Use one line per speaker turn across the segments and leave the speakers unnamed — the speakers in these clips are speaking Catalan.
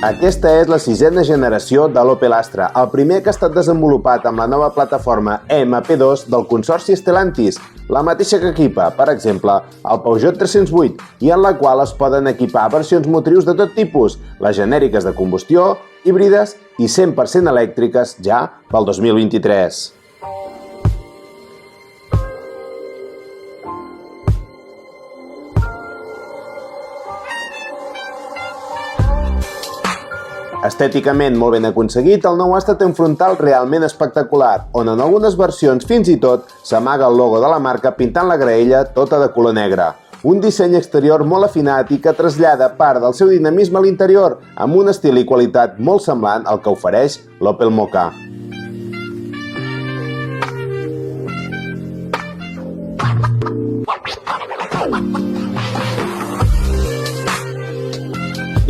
Aquesta és la 6ª generació de l'Opel Astra, el primer que ha estat desenvolupat amb la nova plataforma MP2 del consorci Stellantis, la mateixa que equipa, per exemple, el Peugeot 308, i en la qual es poden equipar versions motrius de tot tipus, les genèriques de combustió, híbrides i 100% elèctriques ja pel 2023. Estèticament molt ben aconseguit, el nou Astra té un frontal realment espectacular, on en algunes versions fins i tot s'amaga el logo de la marca pintant la graella tota de color negre. Un disseny exterior molt afinat i que trasllada part del seu dinamisme a l'interior, amb un estil i qualitat molt semblant al que ofereix l'Opel Mokka.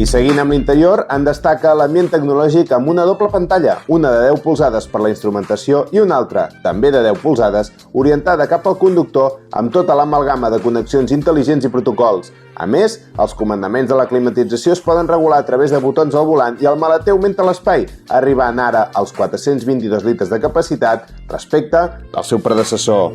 I seguint amb l'interior, en destaca l'ambient tecnològic amb una doble pantalla, una de 10 polzades per la instrumentació i una altra, també de 10 polzades, orientada cap al conductor amb tota l'amalgama de connexions intel·ligents i protocols. A més, els comandaments de la climatització es poden regular a través de botons al volant i el maleter augmenta l'espai, arribant ara als 422 litres de capacitat respecte al seu predecessor.